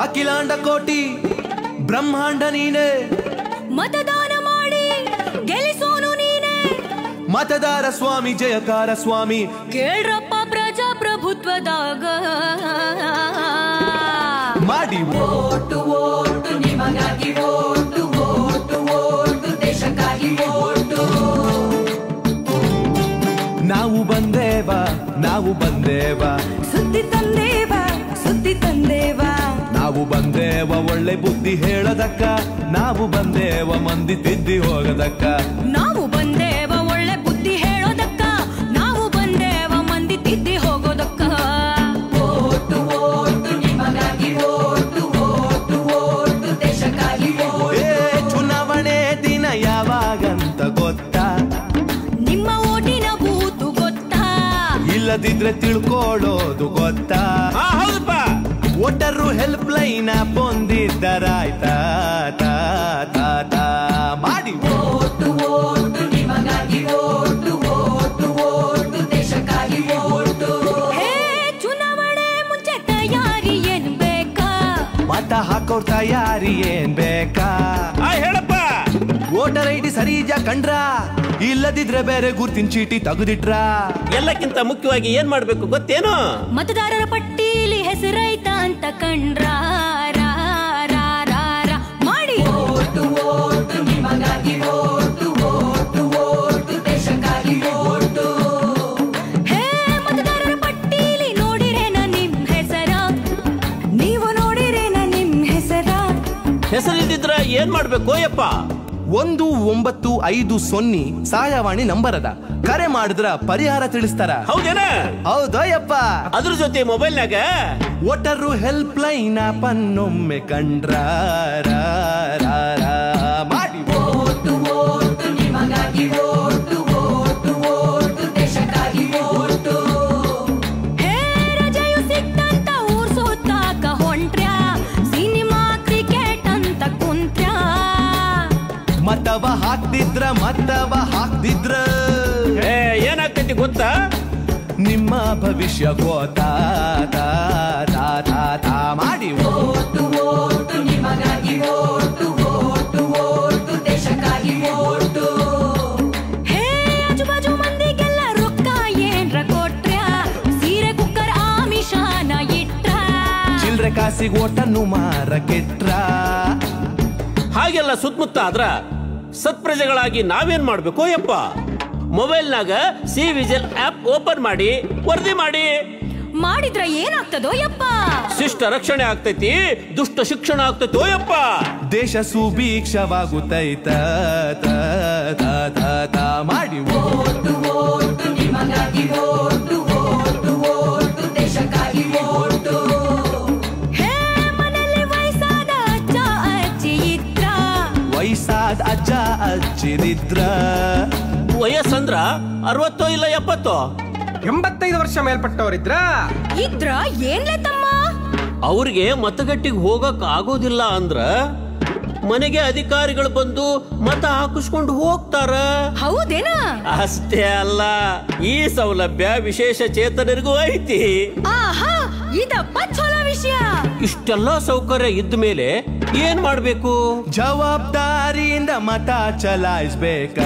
ಅಖಿಲಾಂಡ ಕೋಟಿ ಬ್ರಹ್ಮಾಂಡ ನೀನೆ, ಮತದಾನ ಮಾಡಿ ಗೆಲ್ಲಿಸೋನು ನೀನೆ, ಮತದಾರ ಸ್ವಾಮಿ ಜಯಕಾರ ಸ್ವಾಮಿ, ಕೇಳ್ರಪ್ಪ ಪ್ರಜಾಪ್ರಭುತ್ವದಾಗ ಮಾಡಿ ಓಟು ಓಟು ನಿಮಗಾಗಿ ಓಟು ಓಟು ಓಟು ದೇಶಕ್ಕಾಗಿ ಓಟು. ನಾವು ಬಂದೇವ ನಾವು ಬಂದೇವ, ಸುದ್ದಿ ತಂದೇವ ಸುದ್ದಿ ತಂದೇವ, ನಾವು ಬಂದೇವ ಒಳ್ಳೆ ಬುದ್ಧಿ ಹೇಳದಕ್ಕ, ನಾವು ಬಂದೇವ ಮಂದಿ ತಿದ್ದಿ ಹೋಗದಕ್ಕ, ನಾವು ಬಂದೇವ ಒಳ್ಳೆ ಬುದ್ಧಿ ಹೇಳೋದಕ್ಕ, ನಾವು ಬಂದೇವ ಮಂದಿ ತಿದ್ದಿ ಹೋಗೋದಕ್ಕ. ಓಟು ಓಟು ನಿಮಗಾಗಿ ಓಟು ಓಟು ಓಟು ದೇಶಕ್ಕಾಗಿ ಓಟು. ಚುನಾವಣೆ ದಿನ ಯಾವಾಗಂತ ಗೊತ್ತಾ? ನಿಮ್ಮ ಓಟಿನ ಬೂತು ಗೊತ್ತಾ? ಇಲ್ಲದಿದ್ರೆ ತಿಳ್ಕೊಳ್ಳೋದು ಗೊತ್ತಾ? ಹೌದಪ್ಪ. ವೋಟರು ಹೆಲ್ಪ್ ಲೈನ್ ಬಂದಿದ್ದರಾಯ್ತಾ ತಾ ತಾ ತಾ ಮಾಡಿ ಓಟು ಓಟು ನಿಮಗಾಗಿ ಓಟು ಓಟು ಓಟು ದೇಶಕ್ಕಾಗಿ ಓಟು. ಹೇ ಚುನಾವಣೆ ಮುಂಚೆ ತಯಾರಿ ಏನ್ ಬೇಕಾ? ಮತ ಹಾಕೋರ್ ತಯಾರಿ ಏನ್ ಬೇಕಾ? ಹೇಳಪ್ಪ. ವೋಟರ್ ಐಡಿ ಸರಿಜ ಕಂಡ್ರ, ಇಲ್ಲದಿದ್ರೆ ಬೇರೆ ಗುರ್ತಿನ ಚೀಟಿ ತೆಗೆದಿಟ್ರ. ಎಲ್ಲಕ್ಕಿಂತ ಮುಖ್ಯವಾಗಿ ಏನ್ ಮಾಡ್ಬೇಕು ಗೊತ್ತೇನು? ಮತದಾರರ ಪಟ್ಟೀಲಿ ಹೆಸರೈತ ಅಂತ ಕಂಡ್ರ ರಾ ರಾ ರಾ ರಾ ಮಾಡಿ. ಓಟು ಓಟು ನಿಮಗಾಗಿ ಓಟು ಓಟು ಓಟು ದೇಶಕ್ಕಾಗಿ ಓಟು. ಹೇ ಮತದಾರರ ಪಟ್ಟೀಲಿ ನೋಡಿರೇನ ನಿಮ್ ಹೆಸರ? ನೀವು ನೋಡಿರೇನ ನಿಮ್ ಹೆಸರ? ಹೆಸರಿಲ್ದಿದ್ರ ಏನ್ ಮಾಡ್ಬೇಕು ಯಪ್ಪ? 1950 ಸಹಾಯವಾಣಿ ನಂಬರ್ ಅದ, ಕರೆ ಮಾಡಿದ್ರ ಪರಿಹಾರ ತಿಳಿಸ್ತಾರ. ಹೌದೇನ? ಹೌದಯ್ಯಪ್ಪ. ಅದ್ರ ಜೊತೆ ಮೊಬೈಲ್ನಾಗ ವೋಟರು ಹೆಲ್ಪ್ ಲೈನ್ ಪನ್ನೊಮ್ಮೆ ಕಂಡ್ರ ರಾ ರಾ ರಾ ಮಾಡಿ. ಓಟು ಓಟು ನಿಮಗಾಗಿ ಓಟು ಓಟು ಓಟು ದೇಶಕ್ಕಾಗಿ ಓಟು. ಹೇ ರಜೆಯು ಸಿಕ್ತಂತ ಊರ್ ಸುತ್ತಾಕ ಹೊಂಟ್ರ್ಯಾ, ಸಿನಿಮಾ ಕ್ರಿಕೆಟ್ ಅಂತ ಕುಂತ್ರ್ಯಾ. ಮತವ ಹಾಕ್ತಿದ್ರ ಏನಾಗ್ತೈತಿ ಗೊತ್ತಾ? ನಿಮ್ಮ ಭವಿಷ್ಯ ಗೋತಾ ತಾ ತಾ ತಾ ತಾ ಮಾಡಿ. ಓಟು ಓಟು ನಿಮಗಾಗಿ ಓಟು ಓಟು ಓಟು ದೇಶಕ್ಕಾಗಿ ಓಟು. ಹೇ ಆಜುಬಾಜು ಮಂದಿಗೆಲ್ಲ ರೊಕ್ಕ ಏನ್ರ ಕೊಟ್ರ್ಯಾ, ಸೀರೆ ಕುಕ್ಕರ್ ಆಮಿಷಾನ ಇಟ್ರ. ಚಿಲ್ರೆ ಕಾಸಿಗೆ ಓಟನ್ನು ಮಾರಕೆಟ್ರ. ಹಾಗೆಲ್ಲ ಸುತ್ತಮುತ್ತ ಆದ್ರ ಸತ್ಪ್ರಜೆಗಳಾಗಿ ನಾವೇನ್ ಮಾಡ್ಬೇಕು ಯಪ್ಪ? ಮೊಬೈಲ್ನಾಗ ಸಿ ವಿಜಿಲ್ ಆಪ್ ಓಪನ್ ಮಾಡಿ ವರದಿ ಮಾಡಿ. ಮಾಡಿದ್ರ ಏನಾಗ್ತದೋ ಯಪ್ಪ? ಶಿಷ್ಟ ರಕ್ಷಣೆ ಆಗ್ತೈತಿ, ದುಷ್ಟ ಶಿಕ್ಷಣ ಆಗ್ತೈತೋ ಯಪ್ಪ. ದೇಶ ಸುಭೀಕ್ಷವಾಗುತ್ತೈತ ತಾ ತಾ ತಾ ತಾ ಮಾಡಿ. ಓಟು ಓಟು ನಿಮಗಾಗಿ ಓಟು ಓಟು ಓಟು ದೇಶಕ್ಕಾಗಿ ಓಟು. ಹೇ ಮನೆಯಲ್ಲಿ ವಯಸ್ಸಾದ ಅಜ್ಜ ಅಜ್ಜಿ ಇದ್ರ, ವಯಸ್ಸಾದ ಅಜ್ಜ ಅಜ್ಜಿದಿದ್ರ. ವಯಸ್ಸಂದ್ರ 60 ಇಲ್ಲ 70? 85 ವರ್ಷ ಮೇಲ್ಪಟ್ಟವರಿದ್ರ ಏನ್ಲೆ ತಮ್ಮ? ಅವ್ರಿಗೆ ಮತಗಟ್ಟಿಗೆ ಹೋಗಕ್ ಆಗೋದಿಲ್ಲ ಅಂದ್ರ ಮನೆಗೆ ಅಧಿಕಾರಿಗಳು ಬಂದು ಮತ ಹಾಕಿಸ್ಕೊಂಡು ಹೋಗ್ತಾರ. ಹೌದೇನಾ? ಅಷ್ಟೇ ಅಲ್ಲ, ಈ ಸೌಲಭ್ಯ ವಿಶೇಷ ಚೇತನರಿಗೂ ಐತಿ. ಆಹಾ, ಇದಪ್ಪ ಚಲೋ ವಿಷಯ. ಇಷ್ಟೆಲ್ಲ ಸೌಕರ್ಯ ಇದ್ದ ಮೇಲೆ ಏನ್ ಮಾಡ್ಬೇಕು? ಜವಾಬ್ದಾರಿಯಿಂದ ಮತ ಚಲಾಯಿಸ್ಬೇಕ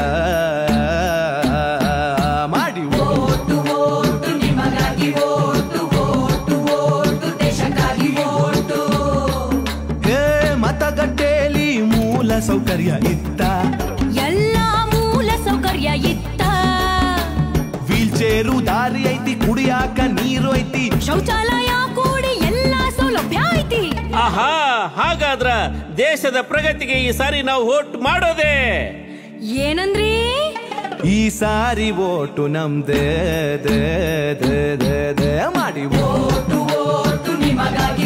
ಮಾಡಿ. ಓಟು ಓಟು ನಿಮಗಾಗಿ ಓಟು ಓಟು ಓಟು ದೇಶಕ್ಕಾಗಿ ಓಟು. ಹೇ ಮತಗಟ್ಟೆಯಲ್ಲಿ ಮೂಲ ಸೌಕರ್ಯ ಇತ್ತ, ಎಲ್ಲಾ ಮೂಲ ಸೌಕರ್ಯ ಇತ್ತ. ವೀಲ್ ಚೇರು ದಾರಿ ಐತಿ, ಕುಡಿಯಾಕ ನೀರು ಐತಿ, ಶೌಚಾಲಯ ಕೂಡಿ ಎಲ್ಲಾ ಸೌಲಭ್ಯ ಐತಿ. ಆಹಾ, ಹಾಗಾದ್ರ ದೇಶದ ಪ್ರಗತಿಗೆ ಈ ಸಾರಿ ನಾವು ವೋಟ್ ಮಾಡೋದೇ. ಏನಂದ್ರಿ? ಈ ಸಾರಿ ಓಟು ನಮ್ದೇ ದೇ ದೇ ದೇ ದೇ ಮಾಡಿ. ಓಟು ಓಟು ನಿಮಗಾಗಿ